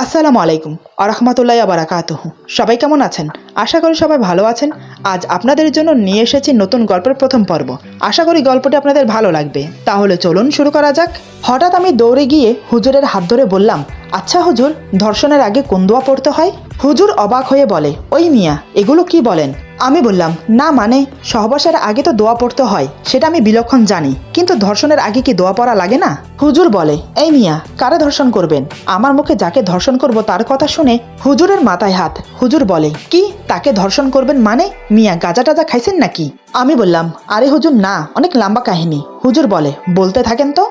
আসসালামু আলাইকুম আরহামাতুল্লাহি ওয়া বারাকাতুহু। সবাই কেমন আছেন? আশা করি সবাই ভালো আছেন। আজ আপনাদের জন্য নিয়ে এসেছি নতুন গল্পের প্রথম পর্ব। আশা করি গল্পটি আপনাদের ভালো লাগবে। তাহলে চলুন শুরু করা যাক। হঠাৎ আমি দৌড়ে গিয়ে হুজুরের হাত ধরে বললাম, আচ্ছা হুজুর, ধর্ষণের আগে কোন দোয়া পড়তে হয়? হুজুর অবাক হয়ে বলে, ওই মিয়া, এগুলো কি বলেন? আমি বললাম, না মানে সহবাসের আগে তো দোয়া পড়তে হয়, সেটা আমি বিলক্ষণ জানি, কিন্তু ধর্ষণের আগে কি দোয়া পড়া লাগে না? হুজুর বলে, এই মিয়া, কারে ধর্ষণ করবেন? আমার মুখে যাকে ধর্ষণ করব তার কথা শুনে হুজুরের মাথায় হাত। হুজুর বলে, কি তাকে ধর্ষণ করবেন মানে? মিয়া গাঁজা টাজা খাইছেন নাকি? আমি বললাম, আরে হুজুর না, অনেক লম্বা কাহিনী। হুজুর বলে, বলতে থাকেন তো।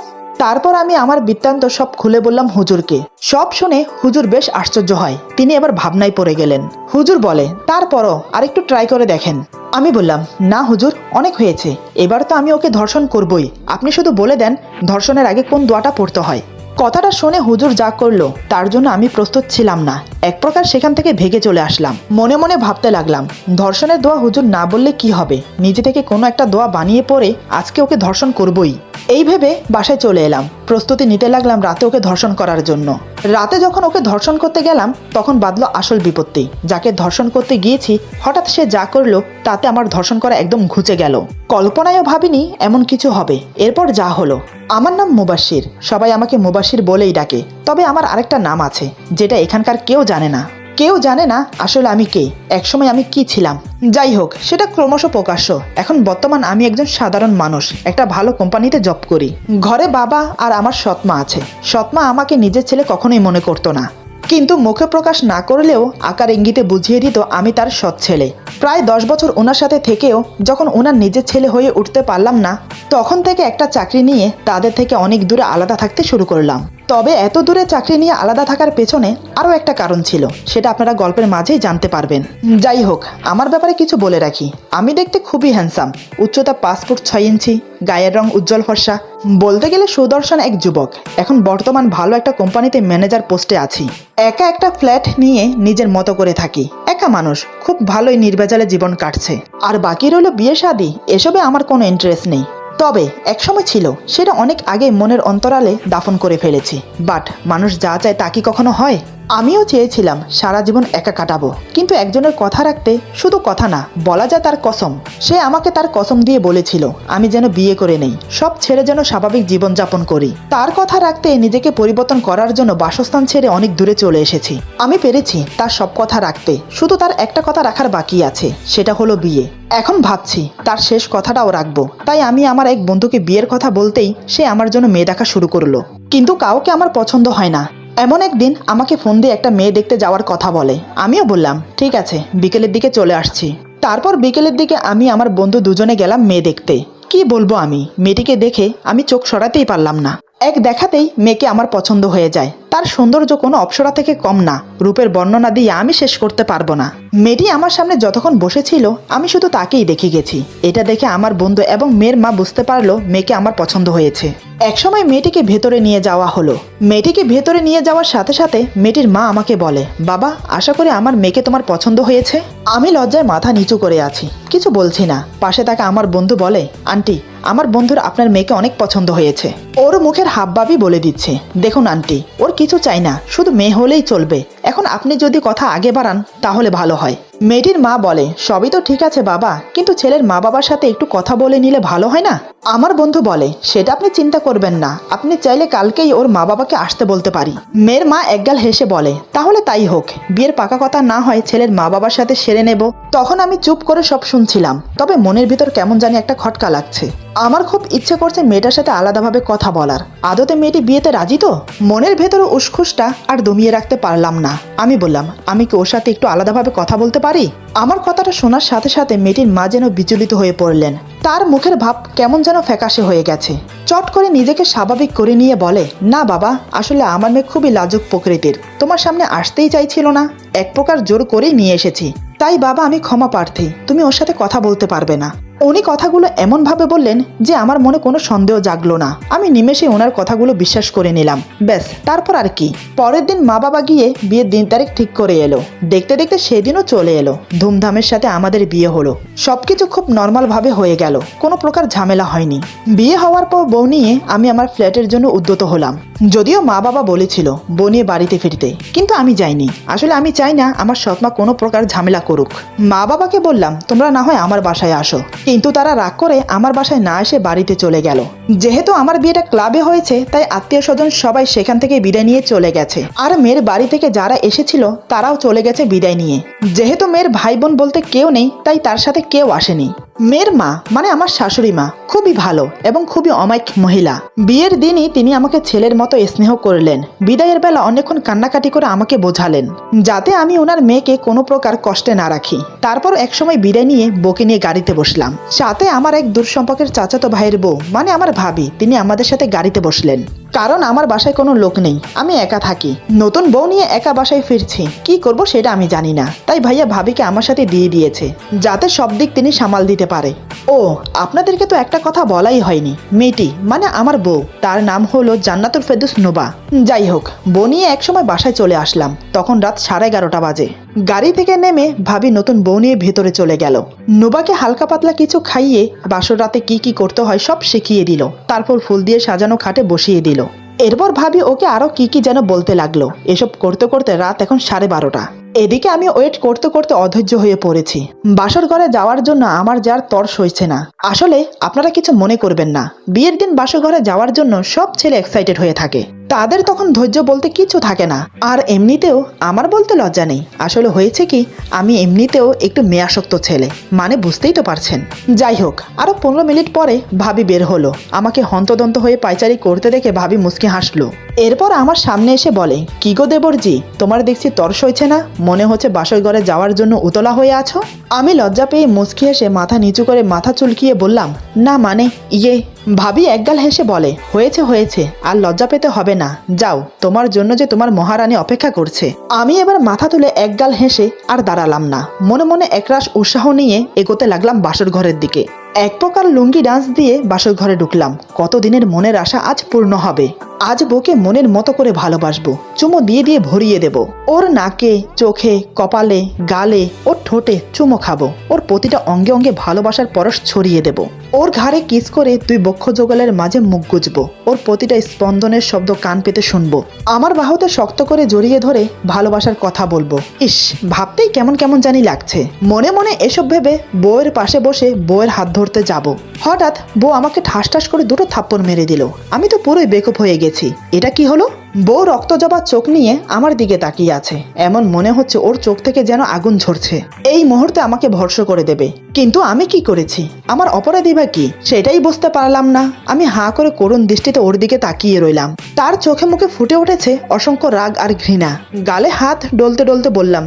তারপর আমি আমার বৃত্তান্ত সব খুলে বললাম হুজুরকে। সব শুনে হুজুর বেশ আশ্চর্য হয়। তিনি এবার ভাবনায় পড়ে গেলেন। হুজুর বলে, তারপরও আরেকটু ট্রাই করে দেখেন। আমি বললাম, না হুজুর, অনেক হয়েছে, এবার তো আমি ওকে ধর্ষণ করবই, আপনি শুধু বলে দেন ধর্ষণের আগে কোন দোয়াটা পড়তে হয়। কথাটা শুনে হুজুর যা করলো তার জন্য আমি প্রস্তুত ছিলাম না। এক প্রকার সেখান থেকে ভেগে চলে আসলাম। মনে মনে ভাবতে লাগলাম, ধর্ষণের দোয়া হুজুর না বললে কি হবে, নিজে থেকে কোনো একটা দোয়া বানিয়ে পড়ে আজকে ওকে ধর্ষণ করবই। এই ভেবে বাসায় চলে এলাম। প্রস্তুতি নিতে লাগলাম রাতে ওকে ধর্ষণ করার জন্য। রাতে যখন ওকে ধর্ষণ করতে গেলাম তখন বাঁধলো আসল বিপত্তি। যাকে ধর্ষণ করতে গিয়েছি হঠাৎ সে যা করলো তাতে আমার ধর্ষণ করা একদম ঘুচে গেল। কল্পনায়ও ভাবিনি এমন কিছু হবে। এরপর যা হলো। আমার নাম মুবাশির, সবাই আমাকে মুবাশির বলেই ডাকে। তবে আমার আরেকটা নাম আছে যেটা এখানকার কেউ জানে না। কেউ জানে না আসলে আমি কে, একসময় আমি কি ছিলাম। যাই হোক, সেটা ক্রমশ প্রকাশ্য। এখন বর্তমান আমি একজন সাধারণ মানুষ, একটা ভালো কোম্পানিতে জব করি। ঘরে বাবা আর আমার সৎমা আছে। সৎমা আমাকে নিজের ছেলে কখনোই মনে করতো না, কিন্তু মুখে প্রকাশ না করলেও আকার ইঙ্গিতে বুঝিয়ে দিত আমি তার সৎ ছেলে। প্রায় 10 বছর ওনার সাথে থেকেও যখন ওনার নিজের ছেলে হয়ে উঠতে পারলাম না, তখন থেকে একটা চাকরি নিয়ে তাদের থেকে অনেক দূরে আলাদা থাকতে শুরু করলাম। তবে এত দূরে চাকরি নিয়ে আলাদা থাকার পেছনে আরও একটা কারণ ছিল, সেটা আপনারা গল্পের মাঝেই জানতে পারবেন। যাই হোক, আমার ব্যাপারে কিছু বলে রাখি। আমি দেখতে খুবই হ্যান্ডসাম, উচ্চতা 5 ফুট 6 ইঞ্চি, গায়ের রং উজ্জ্বল ফর্সা, বলতে গেলে সুদর্শন এক যুবক। এখন বর্তমান ভালো একটা কোম্পানিতে ম্যানেজার পোস্টে আছি। একা একটা ফ্ল্যাট নিয়ে নিজের মতো করে থাকি। একা মানুষ, খুব ভালোই নির্ভেজালে জীবন কাটছে। আর বাকি রইল বিয়ে শাদী, এসবে আমার কোনো ইন্টারেস্ট নেই। তবে একসময় ছিল, সেটা অনেক আগে মনের অন্তরালে দাফন করে ফেলেছি। বাট মানুষ যা চায় তা কি কখনো হয়? আমিও চেয়েছিলাম সারা জীবন একা কাটাবো, কিন্তু একজনের কথা রাখতে শুধু কথা না, বলা যায় তার কসম। সে আমাকে তার কসম দিয়ে বলেছিল আমি যেন বিয়ে করে নেই, সব ছেড়ে যেন স্বাভাবিক জীবনযাপন করি। তার কথা রাখতে নিজেকে পরিবর্তন করার জন্য বাসস্থান ছেড়ে অনেক দূরে চলে এসেছি। আমি পেরেছি তার সব কথা রাখতে, শুধু তার একটা কথা রাখার বাকি আছে, সেটা হলো বিয়ে। এখন ভাবছি তার শেষ কথাটাও রাখবো। তাই আমি আমার এক বন্ধুকে বিয়ের কথা বলতেই সে আমার জন্য মেয়ে দেখা শুরু করলো, কিন্তু কাউকে আমার পছন্দ হয় না। এমন একদিন আমাকে ফোন দিয়ে একটা মেয়ে দেখতে যাওয়ার কথা বলে। আমিও বললাম ঠিক আছে, বিকেলের দিকে চলে আসছি। তারপর বিকেলের দিকে আমি আমার বন্ধু দুজনে গেলাম মেয়ে দেখতে। কি বলবো, আমি মেয়েটিকে দেখে আমি চোখ সরাতেই পারলাম না। এক দেখাতেই মেয়েকে আমার পছন্দ হয়ে যায়। তার সৌন্দর্য কোনো অপ্সরা থেকে কম না, রূপের বর্ণনা দিয়ে আমি শেষ করতে পারবো না। মেয়েটি আমার সামনে যতক্ষণ বসেছিল আমি শুধু তাকেই দেখে গেছি। এটা দেখে আমার বন্ধু এবং মেয়ের মা বুঝতে পারলো মেয়েকে আমার পছন্দ হয়েছে। একসময় মেয়েটিকে ভেতরে নিয়ে যাওয়া হলো। মেয়েটিকে ভেতরে নিয়ে যাওয়ার সাথে সাথে মেয়েটির মা আমাকে বলে, বাবা, আশা করি আমার মেয়েকে তোমার পছন্দ হয়েছে। আমি লজ্জায় মাথা নিচু করে আছি, কিছু বলছি না। পাশে থাকা আমার বন্ধু বলে, আন্টি, আমার বন্ধুর আপনার মেয়েকে অনেক পছন্দ হয়েছে। ওর মুখের হাবভাবই বলে দিচ্ছে, দেখুন আন্টি, ওর কিছু চাই না, শুধু মেয়ে হলেই চলবে। এখন আপনি যদি কথা আগে বাড়ান তাহলে ভালো হয়। মেয়েটির মা বলে, সবই তো ঠিক আছে বাবা, কিন্তু ছেলের মা বাবার সাথে একটু কথা বলে নিলে ভালো হয় না? আমার বন্ধু বলে, সেটা আপনি চিন্তা করবেন না, আপনি চাইলে কালকেই ওর মা বাবাকে আসতে বলতে পারি। মেয়ের মা একগাল হেসে বলে, তাহলে তাই হোক, বিয়ের পাকা কথা না হয় ছেলের মা বাবার সাথে সেরে নেব। তখন আমি চুপ করে সব শুনছিলাম, তবে মনের ভিতর কেমন জানি একটা খটকা লাগছে। আমার খুব ইচ্ছে করছে মেয়েটার সাথে আলাদাভাবে কথা বলার। আদতে মেয়েটি বিয়েতে রাজি তো? মনের ভেতরে উসখুসটা আর দমিয়ে রাখতে পারলাম না। আমি বললাম, আমি কি ওর সাথে একটু আলাদাভাবে কথা বলতে পারি? আমার কথাটা শোনার সাথে সাথে মেয়েটির মা যেন বিচলিত হয়ে পড়লেন। তার মুখের ভাব কেমন যেন ফ্যাকাশে হয়ে গেছে। চট করে নিজেকে স্বাভাবিক করে নিয়ে বলে, না বাবা, আসলে আমার মেয়ে খুবই লাজুক প্রকৃতির, তোমার সামনে আসতেই চাইছিল না, এক প্রকার জোর করেই নিয়ে এসেছি। তাই বাবা, আমি ক্ষমা প্রার্থী, তুমি ওর সাথে কথা বলতে পারবে না। উনি কথাগুলো এমনভাবে বললেন যে আমার মনে কোনো সন্দেহ জাগলো না। আমি নিমেষে ওনার কথাগুলো বিশ্বাস করে নিলাম। ব্যাস, তারপর আর কি। পরের দিন মা বাবা গিয়ে বিয়ের দিন তারিখ ঠিক করে এলো। দেখতে দেখতে সেদিনও চলে এলো। ধুমধামের সাথে আমাদের বিয়ে হলো। সবকিছু খুব নর্মাল ভাবে হয়ে গেল, কোনো প্রকার ঝামেলা হয়নি। বিয়ে হওয়ার পর বউ নিয়ে আমি আমার ফ্ল্যাটের জন্য উদ্যত হলাম। যদিও মা বাবা বলেছিল বউ নিয়ে বাড়িতে ফিরতে, কিন্তু আমি যাইনি। আসলে আমি চাই না আমার সৎমা কোনো প্রকার ঝামেলা করুক। মা বাবাকে বললাম তোমরা না হয় আমার বাসায় আসো, কিন্তু তারা রাগ করে আমার বাসায় না এসে বাড়িতে চলে গেল। যেহেতু আমার বিয়েটা ক্লাবে হয়েছে, তাই আত্মীয় স্বজন সবাই সেখান থেকে বিদায় নিয়ে চলে গেছে। আর মেয়ের বাড়ি থেকে যারা এসেছিল তারাও চলে গেছে বিদায় নিয়ে। যেহেতু মেয়ের ভাই বোন বলতে কেউ নেই, তাই তার সাথে কেউ আসেনি। মেয়ের মা মানে আমার শাশুড়ি মা খুবই ভালো এবং খুবই অমায়িক মহিলা। বিয়ের দিনই তিনি আমাকে ছেলের মতো স্নেহ করলেন। বিদায়ের বেলা অনেকক্ষণ কান্নাকাটি করে আমাকে বোঝালেন যাতে আমি ওনার মেয়েকে কোনো প্রকার কষ্টে না রাখি। তারপর একসময় বিদায় নিয়ে বউকে নিয়ে গাড়িতে বসলাম। সাথে আমার এক দূর সম্পর্কের চাচাতো ভাইয়ের বউ মানে আমার ভাবি, তিনি আমাদের সাথে গাড়িতে বসলেন। কারণ আমার বাসায় কোনো লোক নেই, আমি একা থাকি। নতুন বউ নিয়ে একা বাসায় ফিরছি, কি করব সেটা আমি জানি না। তাই ভাইয়া ভাবিকে আমার সাথে দিয়ে দিয়েছে যাতে সব দিক তিনি সামাল দিতে পারে। ও, আপনাদেরকে তো একটা কথা বলাই হয়নি। মেয়েটি মানে আমার বউ, তার নাম হলো জান্নাতুল ফেরদৌস নোবা। যাই হোক, বউ নিয়ে একসময় বাসায় চলে আসলাম। তখন রাত 11:30 বাজে। গাড়ি থেকে নেমে ভাবি নতুন বউ নিয়ে ভেতরে চলে গেল। নোবাকে হালকা পাতলা কিছু খাইয়ে বাসর রাতে কি কি করতে হয় সব শিখিয়ে দিল। তারপর ফুল দিয়ে সাজানো খাটে বসিয়ে দিল। এরপর ভাবি ওকে আরো কি কি যেন বলতে লাগলো। এসব করতে করতে রাত এখন 12:30। এদিকে আমি ওয়েট করতে করতে অধৈর্য হয়ে পড়েছি। বাসর ঘরে যাওয়ার জন্য আমার যার তর সইছে না। আসলে আপনারা কিছু মনে করবেন না, বিয়ের দিন বাসর ঘরে যাওয়ার জন্য সব ছেলে এক্সাইটেড হয়ে থাকে। তাদের তখন ধৈর্য বলতে কিছু থাকে না। আর এমনিতেও আমার বলতে লজ্জা নেই। আসলে হয়েছে কি, আমি এমনিতেও একটু মেয়াসক্ত ছেলে, মানে বুঝতেই তো পারছেন। যাই হোক, আরো 15 মিনিট পরে ভাবি বের হলো। আমাকে হন্তদন্ত হয়ে পায়চারি করতে দেখে ভাবি মুচকি হাসলো। এরপর আমার সামনে এসে বলে, কি গো দেবরজি, তোমার দেখছি তর সইছে না, মনে হচ্ছে বাসর ঘরে যাওয়ার জন্য উতলা হয়ে আছো। আমি লজ্জা পেয়ে মুচকি হেসে মাথা নিচু করে মাথা চুলকিয়ে বললাম, না মানে ইয়ে। ভাবি একগাল হেসে বলে, হয়েছে হয়েছে, আর লজ্জা পেতে হবে না, যাও, তোমার জন্য যে তোমার মহারানী অপেক্ষা করছে। আমি এবার মাথা তুলে একগাল হেসে আর দাঁড়ালাম না। মনে মনে একরাশ উৎসাহ নিয়ে এগোতে লাগলাম বাসর ঘরের দিকে। এক প্রকার লুঙ্গি ডান্স দিয়ে বাসর ঘরে ঢুকলাম। কতদিনের মনের আশা আজ পূর্ণ হবে। আজ বউকে মনের মতো করে ভালোবাসবো, চুমো দিয়ে দিয়ে ভরিয়ে দেব। ওর নাকে, চোখে, কপালে, গালে, ওর ঠোঁটে চুমো খাবো। ওর প্রতিটা অঙ্গে অঙ্গে ভালোবাসার পরশ ছড়িয়ে দেব। ওর ঘাড়ে কিস করে দুই বক্ষ যুগলের মাঝে মুখ গুজবো। ওর প্রতিটা স্পন্দনের শব্দ কান পেতে শুনবো। আমার বাহুতে শক্ত করে জড়িয়ে ধরে ভালোবাসার কথা বলবো। ইস, ভাবতেই কেমন কেমন জানি লাগছে। মনে মনে এসব ভেবে বউয়ের পাশে বসে বউয়ের হাত ধরতে যাব। হঠাৎ বউ আমাকে ঠাস ঠাস করে দুটো থাপ্পড় মেরে দিল। আমি তো পুরোই বেকুব হয়ে গেছি। এটা কি হলো? বউ রক্তজবা চোখ নিয়ে আমার দিকে তাকিয়ে আছে। এমন মনে হচ্ছে ওর চোখ থেকে যেন আগুন ঝরছে, এই মুহূর্তে আমাকে ভর্ষ করে দেবে। কিন্তু আমি কি করেছি? আমার অপরাধী বা কি সেটাই বুঝতে পারলাম না। আমি হাঁ করে করুণ দৃষ্টিতে ওর দিকে তাকিয়ে রইলাম। তার চোখে মুখে ফুটে উঠেছে অসংখ্য রাগ আর ঘৃণা। গালে হাত ডলতে ডলতে বললাম,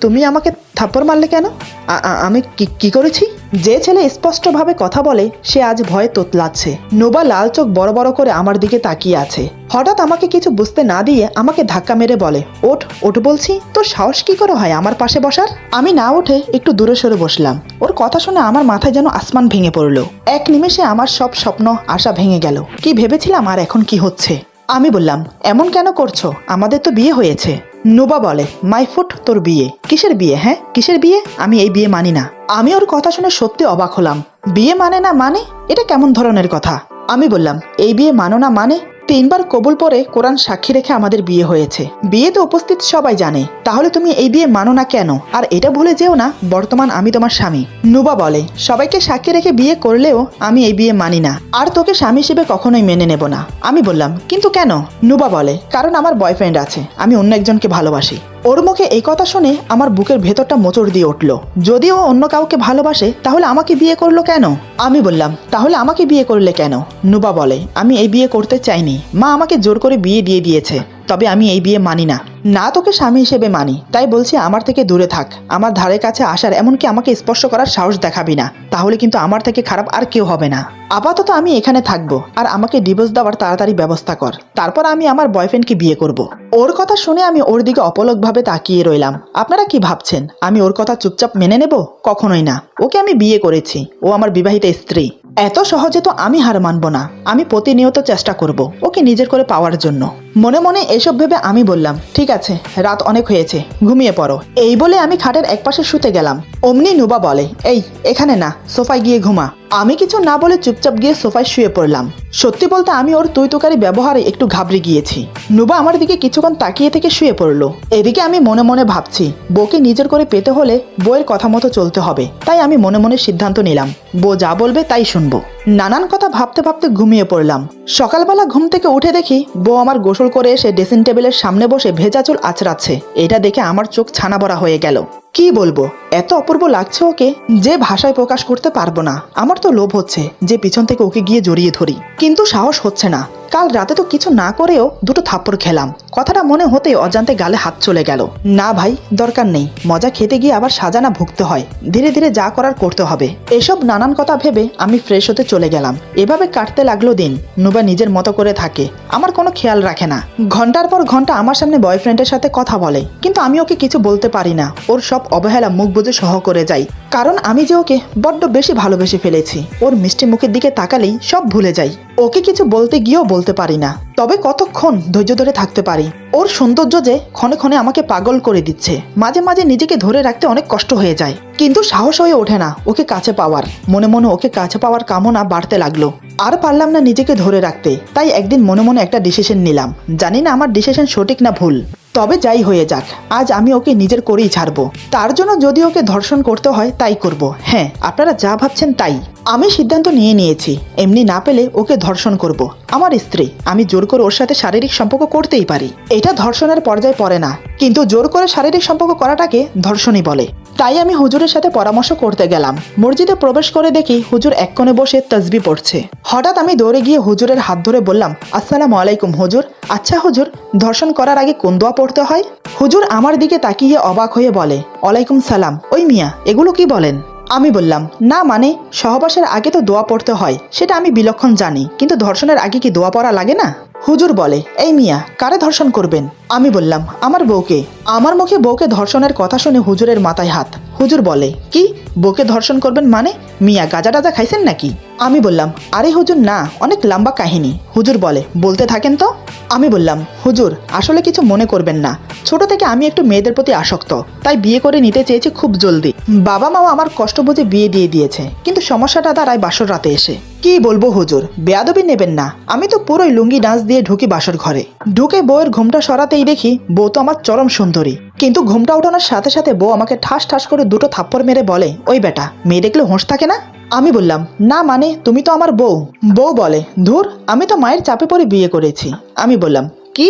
তুমি আমাকে থাপ্পড় মারলে কেন? আমি কি করেছি? যে ছেলে স্পষ্টভাবে কথা বলে সে আজ ভয়ে তোতলাচ্ছে। নোবা লাল চোখ বড় বড় করে আমার দিকে তাকিয়ে আছে। হঠাৎ আমাকে কিছু বুঝতে না দিয়ে আমাকে ধাক্কা মেরে বলে, ওঠ ওঠ বলছি। তোর সাহস কি করে হয় আমার পাশে বসার? আমি না উঠে একটু দূরে সরে বসলাম। ওর কথা শুনে আমার মাথায় যেন আসমান ভেঙে পড়লো। এক নিমেষে আমার সব স্বপ্ন আশা ভেঙে গেল। কি ভেবেছিলাম আর এখন কি হচ্ছে? আমি বললাম, এমন কেন করছো? আমাদের তো বিয়ে হয়েছে। নোবা বলে, মাই ফুট, তোর বিয়ে? কিসের বিয়ে? হ্যাঁ, কিসের বিয়ে? আমি এই বিয়ে মানি না। আমি ওর কথা শুনে সত্যি অবাক হলাম। বিয়ে মানে না মানে? এটা কেমন ধরনের কথা? আমি বললাম, এই বিয়ে মানো না মানে? 3 বার কবুল পরে কোরআন সাক্ষী রেখে আমাদের বিয়ে হয়েছে। বিয়েতে উপস্থিত সবাই জানে। তাহলে তুমি এই বিয়ে মানো না কেন? আর এটা ভুলে যেও না, বর্তমান আমি তোমার স্বামী। নুবা বলে, সবাইকে সাক্ষী রেখে বিয়ে করলেও আমি এই বিয়ে মানি না, আর তোকে স্বামী হিসেবে কখনোই মেনে নেব না। আমি বললাম, কিন্তু কেন? নুবা বলে, কারণ আমার বয়ফ্রেন্ড আছে, আমি অন্য একজনকে ভালোবাসি। ওর মুখে এই কথা শুনে আমার বুকের ভেতরটা মোচড় দিয়ে উঠল। যদি ও অন্য কাউকে ভালোবাসে তাহলে আমাকে বিয়ে করলো কেন? আমি বললাম, তাহলে আমাকে বিয়ে করলে কেন? নুবা বলে, আমি এই বিয়ে করতে চাইনি, মা আমাকে জোর করে বিয়ে দিয়ে দিয়েছে। তবে আমি এই বিয়ে মানি না। না তোকে স্বামী হিসেবে মানি, তাই বলছি আমার থেকে দূরে থাক। আমার ধারে কাছে আসার, এমনকি আমাকে স্পর্শ করার সাহস দেখাবি না, তাহলে কিন্তু আমার থেকে খারাপ আর কেউ হবে না। আপাতত আমি এখানে থাকবো, আর আমাকে ডিভোর্স দেওয়ার তাড়াতাড়ি ব্যবস্থা কর, তারপর আমি আমার বয়ফ্রেন্ডকে বিয়ে করব। ওর কথা শুনে আমি ওর দিকে অপলকভাবে তাকিয়ে রইলাম। আপনারা কি ভাবছেন আমি ওর কথা চুপচাপ মেনে নেব? কখনোই না। ওকে আমি বিয়ে করেছি, ও আমার বিবাহিত স্ত্রী। এত সহজে তো আমি হার মানব না। আমি প্রতিনিয়ত চেষ্টা করব ওকে নিজের করে পাওয়ার জন্য। মনে মনে এসব ভেবে আমি বললাম, ঠিক আছে, রাত অনেক হয়েছে, ঘুমিয়ে পড়ো। এই বলে আমি খাটের একপাশে শুতে গেলাম। অমনি নুবা বলে, এই এখানে না, সোফায় গিয়ে ঘুমা। আমি কিছু না বলে চুপচাপ গিয়ে সোফায় শুয়ে পড়লাম। সত্যি বলতে আমি ওর তুই তুকারি ব্যবহারে একটু ঘাবড়ে গিয়েছি। নুবা আমার দিকে কিছুক্ষণ তাকিয়ে থেকে শুয়ে পড়লো। এদিকে আমি মনে মনে ভাবছি, বউকে নিজের করে পেতে হলে বউয়ের কথা মতো চলতে হবে। তাই আমি মনে মনে সিদ্ধান্ত নিলাম, বউ যা বলবে তাই শুনবো। নানান কথা ভাবতে ভাবতে ঘুমিয়ে পড়লাম। সকালবেলা ঘুম থেকে উঠে দেখি বউ আমার গোসল করে এসে ড্রেসিং টেবিলের সামনে বসে ভেজা চুল আঁচড়াচ্ছে। এটা দেখে আমার চোখ ছানা ভরা হয়ে গেল। কি বলবো, এত অপূর্ব লাগছে ওকে যে ভাষায় প্রকাশ করতে পারবো না। আমার তো লোভ হচ্ছে যে পিছন থেকে ওকে গিয়ে জড়িয়ে ধরি, কিন্তু সাহস হচ্ছে না। কাল রাতে তো কিছু না করেও দুটো থাপ্পড় খেলাম। কথাটা মনে হতেই অজান্তে গালে হাত চলে গেল। না ভাই, দরকার নেই। মজা খেতে গিয়ে আবার সাজা না ভুগতে হয়। ধীরে ধীরে যা করার করতে হবে। এসব নানান কথা ভেবে আমি ফ্রেশ হতে চলে গেলাম। এভাবে কাটতে লাগলো দিন। নুবা নিজের মতো করে থাকে, আমার কোনো খেয়াল রাখে না। ঘন্টার পর ঘন্টা আমার সামনে বয়ফ্রেন্ডের সাথে কথা বলে, কিন্তু আমি ওকে কিছু বলতে পারি না। ওর সব অবহেলা মুখ বুজে সহ করে যাই, কারণ আমি যে ওকে বড্ড বেশি ভালোবেসে ফেলেছি। ওর মিষ্টি মুখের দিকে তাকালেই সব ভুলে যাই। ওকে কিছু বলতে গিয়েও বলতে পারি না। তবে কতক্ষণ ধৈর্য ধরে থাকতে পারি। ওর সৌন্দর্য যে ক্ষণে ক্ষণে আমাকে পাগল করে দিচ্ছে। মাঝে মাঝে নিজেকে ধরে রাখতে অনেক কষ্ট হয়ে যায়, কিন্তু সাহস হয়ে ওঠে না ওকে কাছে পাওয়ার। মনে মনে ওকে কাছে পাওয়ার কামনা বাড়তে লাগলো। আর পারলাম না নিজেকে ধরে রাখতে। তাই একদিন মনে মনে একটা ডিসিশন নিলাম। জানি না আমার ডিসিশন সঠিক না ভুল, তবে যাই হয়ে যাক, আজ আমি ওকে নিজের করেই ছাড়বো। তার জন্য যদি ওকে ধর্ষণ করতে হয় তাই করব। হ্যাঁ, আপনারা যা ভাবছেন তাই। আমি সিদ্ধান্ত নিয়ে নিয়েছি, এমনি না পেলে ওকে ধর্ষণ করব। আমার স্ত্রী, আমি জোর করে ওর সাথে শারীরিক সম্পর্ক করতেই পারি। এটা ধর্ষণের পর্যায়ে পড়ে না, কিন্তু জোর করে শারীরিক সম্পর্ক করাটাকে ধর্ষণই বলে। তাই আমি হুজুরের সাথে পরামর্শ করতে গেলাম। মসজিদে প্রবেশ করে দেখি হুজুর এক কোণে বসে তাসবি পড়ছে। হঠাৎ আমি দৌড়ে গিয়ে হুজুরের হাত ধরে বললাম, আসসালামু আলাইকুম হুজুর। আচ্ছা হুজুর, ধর্ষণ করার আগে কোন দোয়া পড়তে হয়? হুজুর আমার দিকে তাকিয়ে অবাক হয়ে বলে, ওয়ালাইকুম সালাম। ওই মিয়া, এগুলো কি বলেন? আমি বললাম, না মানে সহবাসের আগে তো দোয়া পড়তে হয়, সেটা আমি বিলক্ষণ জানি, কিন্তু ধর্ষণের আগে কি দোয়া পড়া লাগে না? হুজুর বলে, এই মিয়া, কারে ধর্ষণ করবেন? আমি বললাম, আমার বউকে। আমার মুখে বউকে ধর্ষণের কথা শুনে হুজুরের মাথায় হাত। হুজুর বলে, কি বউকে ধর্ষণ করবেন মানে? মিয়া গাজা টাজা খাইছেন নাকি? আমি বললাম, আরে হুজুর না, অনেক লম্বা কাহিনী। হুজুর বলে, বলতে থাকেন তো। আমি বললাম, হুজুর আসলে কিছু মনে করবেন না। ছোট থেকে আমি একটু মেয়েদের প্রতি আসক্ত, তাই বিয়ে করে নিতে চেয়েছি খুব জলদি। বাবা মাও আমার কষ্ট বুঝে বিয়ে দিয়ে দিয়েছে, কিন্তু সমস্যাটা দাঁড়ায় বাসর রাতে এসে। কি বলবো হুজুর, বেয়াদবি নেবেন না। আমি তো পুরোই লুঙ্গি ডান্স দিয়ে ঢুকি বাসর ঘরে। ঢুকে বউয়ের ঘুমটা সরাতেই দেখি বউ তো আমার চরম সুন্দরী, কিন্তু ঘুমটা ওঠানোর সাথে সাথে বউ আমাকে ঠাস ঠাস করে দুটো থাপ্পড় মেরে বলে, ওই বেটা, মেয়ে দেখলে হোঁশ থাকে না? আমি বললাম, না মানে তুমি তো আমার বউ। বউ বলে, ধুর, আমি তো মায়ের চাপে পড়ে বিয়ে করেছি। আমি বললাম, কি?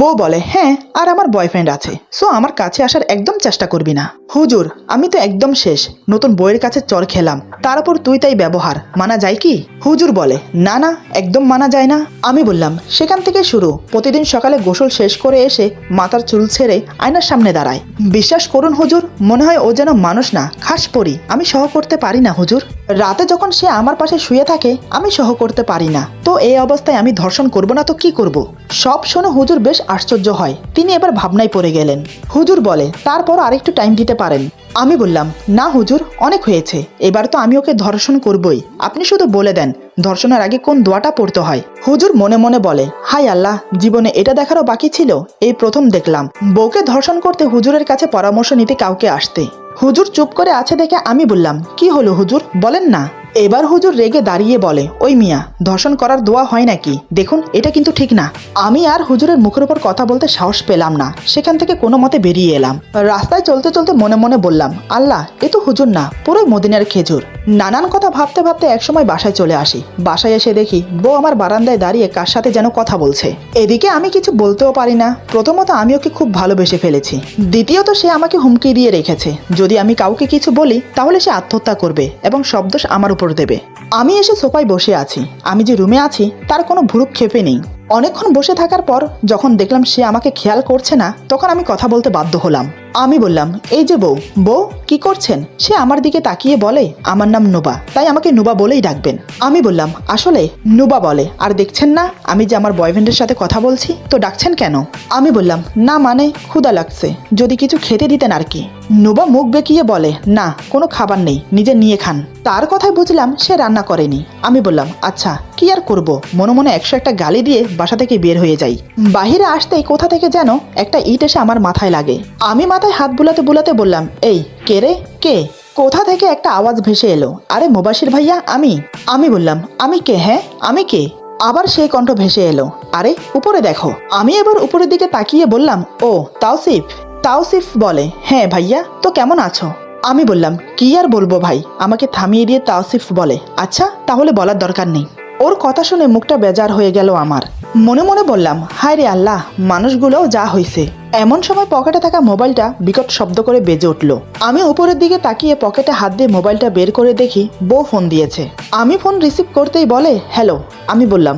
বউ বলে, হ্যাঁ, আর আমার বয়ফ্রেন্ড আছে, সো আমার কাছে আসার একদম চেষ্টা করবি না। হুজুর আমি তো একদম শেষ, নতুন বউয়ের কাছে চর খেলাম, তার উপর তুই তাই ব্যবহার, মানা যায় কি? হুজুর বলে, না না, একদম মানা যায় না। আমি বললাম, সেখান থেকে শুরু। প্রতিদিন সকালে গোসল শেষ করে এসে মাথার চুল ছেড়ে আয়নার সামনে দাঁড়ায়। বিশ্বাস করুন হুজুর, মনে হয় ও যেন মানুষ না, খাস পরি। আমি সহ করতে পারি না হুজুর। রাতে যখন সে আমার পাশে শুয়ে থাকে আমি সহ করতে পারি না, তো এই অবস্থায় আমি ধর্ষণ করব না তো কি করব? সব শুনে হুজুর বেশ আশ্চর্য হয়। তিনি এবার ভাবনায় পড়ে গেলেন। হুজুর বলে, তারপর আরেকটু টাইম দিতে পারেন। আমি বললাম, না হুজুর, অনেক হয়েছে, এবার তো আমি ওকে ধর্ষণ করবই। আপনি শুধু বলে দেন ধর্ষণের আগে কোন দোয়াটা পড়তে হয়। হুজুর মনে মনে বলে, হাই আল্লাহ, জীবনে এটা দেখারও বাকি ছিল, এই প্রথম দেখলাম বউকে ধর্ষণ করতে হুজুরের কাছে পরামর্শ নিতে কাউকে আসতে। হুজুর চুপ করে আছে দেখে আমি বললাম, কি হলো হুজুর, বলেন না। এবার হুজুর রেগে দাঁড়িয়ে বলে, ওই মিয়া, ধর্ষণ করার দোয়া হয় নাকি? দেখুন এটা কিন্তু ঠিক না। আমি আর হুজুরের মুখের উপর কথা বলতে সাহস পেলাম না। সেখান থেকে কোনো মতে বেরিয়ে এলাম। রাস্তায় চলতে চলতে মনে মনে বললাম, আল্লাহ, এ তো হুজুর না, পুরোই মদিনার খেজুর। নানান কথা ভাবতে ভাবতে একসময় বাসায় চলে আসি। বাসায় এসে দেখি বউ আমার বারান্দায় দাঁড়িয়ে কার সাথে যেন কথা বলছে। এদিকে আমি কিছু বলতেও পারি না। প্রথমত আমি ওকে খুব ভালোবেসে ফেলেছি, দ্বিতীয়ত সে আমাকে হুমকি দিয়ে রেখেছে যদি আমি কাউকে কিছু বলি তাহলে সে আত্মহত্যা করবে এবং সব দোষ আমার উপর দেবে। আমি এসে সোফায় বসে আছি। আমি যে রুমে আছি তার কোনো ভ্রুক্ষেপে নেই। অনেকক্ষণ বসে থাকার পর যখন দেখলাম সে আমাকে খেয়াল করছে না, তখন আমি কথা বলতে বাধ্য হলাম। আমি বললাম, এই যে বউ, বউ কি করছেন? সে আমার দিকে তাকিয়ে বলে, আমার নাম নুবা, তাই আমাকে নুবা বলেই ডাকবেন। আমি বললাম, আসলে নুবা বলে, আর দেখছেন না আমি যে আমার বয়ফ্রেন্ডের সাথে কথা বলছি, তো ডাকছেন কেন? আমি বললাম, না মানে ক্ষুধা লাগছে, যদি কিছু খেতে দিতেন আর কি। নুবা মুখ বেঁকিয়ে বলে, না কোনো খাবার নেই, নিজে নিয়ে খান। তার কথায় বুঝলাম সে রান্না করেনি। আমি বললাম, আচ্ছা কি আর করব, মনে মনে 101টা গালি দিয়ে বাসা থেকে বের হয়ে যাই। বাহিরে আসতেই কোথা থেকে যেন একটা ইট এসে আমার মাথায় লাগে। আমি মাথায় হাত বুলাতে বুলাতে বললাম, এই কে রে, কে? কোথা থেকে একটা আওয়াজ ভেসে এলো, আরে মুবাশির ভাইয়া আমি। আমি বললাম, আমি কে? হ্যাঁ আমি কে? আবার সেই কণ্ঠ ভেসে এলো, আরে উপরে দেখো। আমি এবার উপরের দিকে তাকিয়ে বললাম, ও তাওসিফ। তাওসিফ বলে, হ্যাঁ ভাইয়া, তো কেমন আছো? আমি বললাম, কি আর বলবো ভাই। আমাকে থামিয়ে দিয়ে তাওসিফ বলে, আচ্ছা তাহলে বলার দরকার নেই। ওর কথা শুনে মুখটা বেজার হয়ে গেল আমার। মনে মনে বললাম, হায় রে আল্লাহ, মানুষগুলোও যা হয়েছে। এমন সময় পকেটে থাকা মোবাইলটা বিকট শব্দ করে বেজে উঠল। আমি উপরের দিকে তাকিয়ে পকেটে হাত দিয়ে মোবাইলটা বের করে দেখি বউ ফোন দিয়েছে। আমি ফোন রিসিভ করতেই বলে, হ্যালো। আমি বললাম,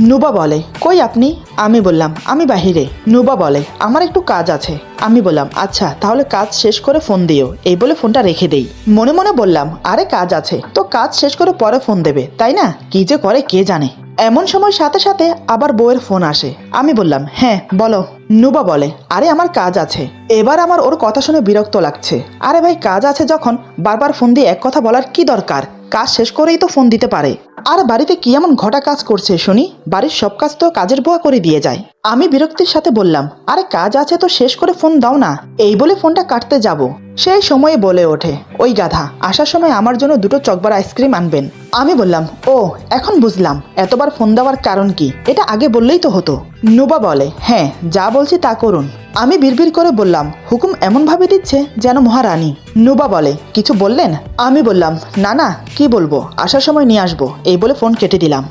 নুবা বলে, কই আপনি? আমি বললাম, আমি বাহিরে। নুবা বলে, আমার একটু কাজ আছে। আমি বললাম, আচ্ছা তাহলে কাজ শেষ করে ফোন দিও, এই বলে ফোনটা রেখে দেই। মনে মনে বললাম, আরে কাজ আছে তো কাজ শেষ করে পরে ফোন দেবে, তাই না? কি যে করে কে জানে। এমন সময় সাথে সাথে আবার বউয়ের ফোন আসে। আমি বললাম, হ্যাঁ বলো। নুবা বলে, আরে আমার কাজ আছে। এবার আমার ওর কথা শুনে বিরক্ত লাগছে। আরে ভাই, কাজ আছে যখন বারবার ফোন দিয়ে এক কথা বলার কি দরকার? কাজ শেষ করেই তো ফোন দিতে পারে। আর বাড়িতে কি এমন ঘটা কাজ করছে শুনি? বাড়ির সব কাজ তো কাজের বুয়া করে দিয়ে যায়। আমি বিরক্তির সাথে বললাম, আরে কাজ আছে তো শেষ করে ফোন দাও না। এই বলে ফোনটা কাটতে যাব, সেই সময়ে বলে ওঠে, ওই গাধা আসার সময় আমার জন্য 2টো চকবার আইসক্রিম আনবেন। আমি বললাম, ও এখন বুঝলাম এতবার ফোন দেওয়ার কারণ কি, এটা আগে বললেই তো হতো। নুবা বলে, হ্যাঁ যা বলছি তা করুন। আমি বিড়বিড় করে বললাম, হুকুম এমন ভাবে দিচ্ছে যেন মহারানী। নুবা বলে, কিছু বললেন? আমি বললাম, না না কি বলবো, আসার সময় নিয়ে আসবো, এই বলে ফোন কেটে দিলাম।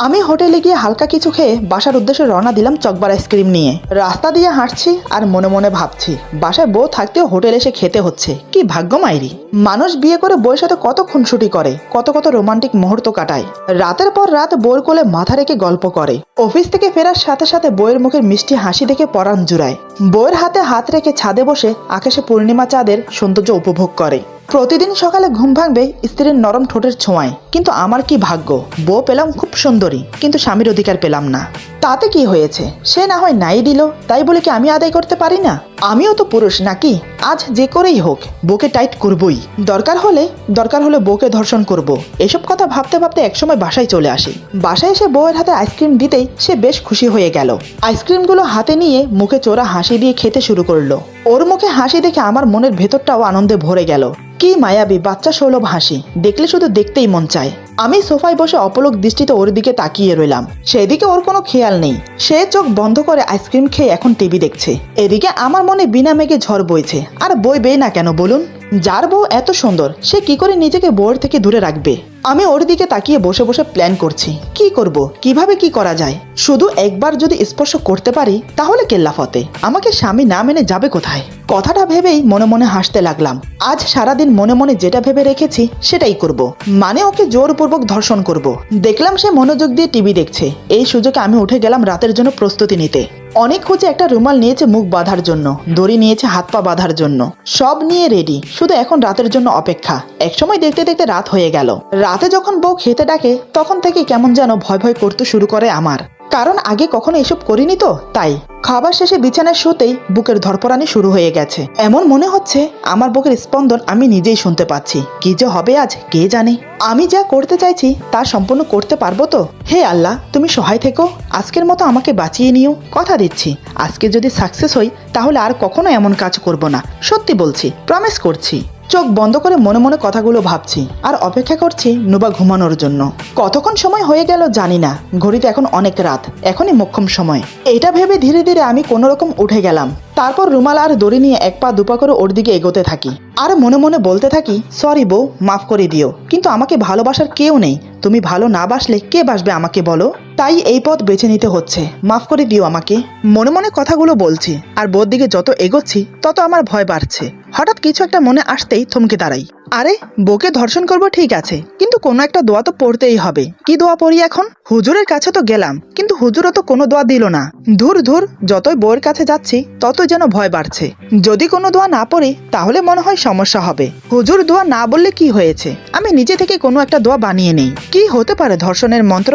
আমি হোটেলে গিয়ে হালকা কিছু খেয়ে বাসার উদ্দেশ্যে রওনা দিলাম চকবার আইসক্রিম নিয়ে। রাস্তা দিয়ে হাঁটছি আর মনে মনে ভাবছি, বাসায় বউ থাকতেও হোটেলে এসে খেতে হচ্ছে, কি ভাগ্য মাইরি। মানুষ বিয়ে করে বউয়ের সাথে কত খুনসুটি করে, কত কত রোমান্টিক মুহূর্ত কাটায়, রাতের পর রাত বউয়ের কোলে মাথা রেখে গল্প করে। অফিস থেকে ফেরার সাথে সাথে বউয়ের মুখের মিষ্টি হাসি দেখে পরাণ জুড়ায়। বউয়ের হাতে হাত রেখে ছাদে বসে আকাশে পূর্ণিমা চাঁদের সৌন্দর্য উপভোগ করে। প্রতিদিন সকালে ঘুম ভাঙবে স্ত্রীর নরম ঠোঁটের ছোঁয়ায়। কিন্তু আমার কি ভাগ্য, বউ পেলাম খুব সুন্দরী, কিন্তু স্বামীর অধিকার পেলাম না। তাতে কি হয়েছে, সে না হয় নাই দিল, তাই বলে কি আমি আদায় করতে পারি না? আমিও তো পুরুষ নাকি? আজ যে করেই হোক বউকে টাইট করবই। দরকার হলে বউকে ধর্ষণ করব। এসব কথা ভাবতে ভাবতে একসময় বাসায় চলে আসি। বাসায় এসে বউয়ের হাতে আইসক্রিম দিতেই সে বেশ খুশি হয়ে গেল। আইসক্রিমগুলো হাতে নিয়ে মুখে চোরা হাসি দিয়ে খেতে শুরু করলো। ওর মুখে হাসি দেখে আমার মনের ভেতরটাও আনন্দে ভরে গেল। কি মায়াবী বাচ্চা সুলভ হাসি, দেখলে শুধু দেখতেই মন চায়। আমি সোফায় বসে অপলক দৃষ্টিতে ওর দিকে তাকিয়ে রইলাম। সেদিকে ওর কোনো খেয়াল নেই। সে চোখ বন্ধ করে আইসক্রিম খেয়ে এখন টিভি দেখছে। এদিকে আমার মনে বিনা মেঘে ঝড় বইছে। আর বইবেই না কেন বলুন? যার বউ এত সুন্দর, সে কি করে নিজেকে বউয়ের থেকে দূরে রাখবে? আমি ওর দিকে তাকিয়ে বসে বসে প্ল্যান করছি, কি করব, কিভাবে কি করা যায়। শুধু একবার যদি স্পর্শ করতে পারি তাহলে কেল্লাফতে, আমাকে স্বামী না মেনে যাবে কোথায়? কথাটা ভেবেই মনে মনে হাসতে লাগলাম। আজ সারাদিন মনে মনে যেটা ভেবে রেখেছি সেটাই করব, মানে ওকে জোরপূর্বক ধর্ষণ করব। দেখলাম সে মনোযোগ দিয়ে টিভি দেখছে। এই সুযোগে আমি উঠে গেলাম রাতের জন্য প্রস্তুতি নিতে। অনেক খুঁজে একটা রুমাল নিয়েছে মুখ বাঁধার জন্য, দড়ি নিয়েছে হাত পা বাঁধার জন্য, সব নিয়ে রেডি, শুধু এখন রাতের জন্য অপেক্ষা। একসময় দেখতে দেখতে রাত হয়ে গেল। রাতে যখন বউ খেতে ডাকে তখন থেকে কেমন যেন ভয় ভয় করতে শুরু করে আমার, কারণ আগে কখনো এসব করিনি তো তাই। খাবার শেষে বিছানায় শুতেই বুকের ধরপড়ানি শুরু হয়ে গেছে। এমন মনে হচ্ছে আমার বুকের স্পন্দন আমি নিজেই শুনতে পাচ্ছি। কি যে হবে আজ কে জানে। আমি যা করতে চাইছি তা সম্পূর্ণ করতে পারবো তো? হে আল্লাহ, তুমি সহায় থেকো, আজকের মতো আমাকে বাঁচিয়ে নিও। কথা দিচ্ছি, আজকে যদি সাকসেস হই তাহলে আর কখনো এমন কাজ করব না। সত্যি বলছি, প্রমিস করছি। চোখ বন্ধ করে মনে মনে কথাগুলো ভাবছি আর অপেক্ষা করছি নুবা ঘুমানোর জন্য। কতক্ষণ সময় হয়ে গেল জানি না, ঘড়িতে এখন অনেক রাত, এখনই মোক্ষম সময়। এটা ভেবে ধীরে ধীরে আমি কোনো রকম উঠে গেলাম। তারপর রুমাল আর দড়ি নিয়ে এক পা দুপা করে ওর দিকে এগোতে থাকি আর মনে মনে বলতে থাকি, সরি বউ, মাফ করে দিও, কিন্তু আমাকে ভালোবাসার কেউ নেই। তুমি ভালো না বাসলে কে বাসবে আমাকে বলো? তাই এই পথ বেছে নিতে হচ্ছে, মাফ করে দিও আমাকে। মনে মনে কথাগুলো বলছি আর বউর দিকে যত এগোচ্ছি তত আমার ভয় বাড়ছে। হঠাৎ কিছু একটা মনে আসতেই থমকে দাঁড়াই। আরে, বউকে ধর্ষণ করবো ঠিক আছে, কিন্তু কোনো একটা দোয়া তো পড়তেই হবে। কি দোয়া পড়ি এখন? হুজুরের কাছে তো গেলাম, কিন্তু হুজুরও তো কোনো দোয়া দিল না। ধুর ধুর, যতই বউয়ের কাছে যাচ্ছি ততই যেন ভয় বাড়ছে। যদি কোনো দোয়া না পড়ি তাহলে মনে হয় সমস্যা হবে। হুজুর দোয়া না বললে কি হয়েছে, আমি নিজে থেকে কোনো একটা দোয়া বানিয়ে নেই। কি হতে পারে ধর্ষণের মন্ত্র?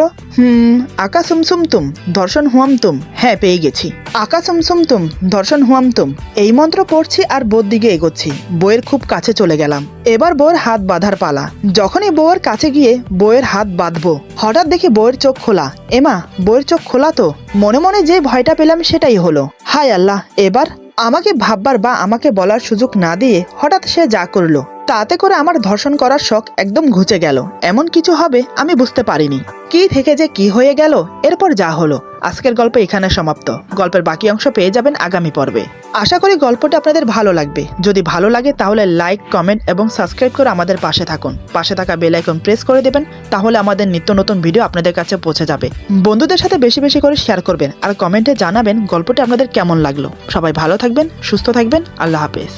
আকা সুমসুম তুম ধর্ষণ হুয়াম তুম। হ্যাঁ, পেয়ে গেছি। আকা সুমসুম তুম ধর্ষণ হুয়াম তুম। এই মন্ত্র পড়ছি আর বউর দিকে এগোচ্ছি। বউয়ের খুব কাছে চলে গেলাম। এবার বউয়ের হাত বাঁধার পালা। যখনই বউয়ের কাছে গিয়ে বউয়ের হাত বাঁধবো, হঠাৎ দেখি বউয়ের চোখ খোলা। এমা, বউয়ের চোখ খোলা তো। মনে মনে যে ভয়টা পেলাম সেটাই হলো। হায় আল্লাহ, এবার আমাকে ভাববার বা আমাকে বলার সুযোগ না দিয়ে হঠাৎ সে যা করলো, তাতে করে আমার ধর্ষণ করার শখ একদম ঘুচে গেল। এমন কিছু হবে আমি বুঝতে পারিনি। কি থেকে যে কি হয়ে গেল, এরপর যা হলো। আজকের গল্প এখানে সমাপ্ত। গল্পের বাকি অংশ পেয়ে যাবেন আগামী পর্বে। আশা করি গল্পটা আপনাদের ভালো লাগবে। যদি ভালো লাগে তাহলে লাইক, কমেন্ট এবং সাবস্ক্রাইব করে আমাদের পাশে থাকুন। পাশে থাকা বেল আইকন প্রেস করে দেবেন, তাহলে আমাদের নিত্য নতুন ভিডিও আপনাদের কাছে পৌঁছে যাবে। বন্ধুদের সাথে বেশি বেশি করে শেয়ার করবেন আর কমেন্টে জানাবেন গল্পটা আপনাদের কেমন লাগলো। সবাই ভালো থাকবেন, সুস্থ থাকবেন। আল্লাহ হাফেজ।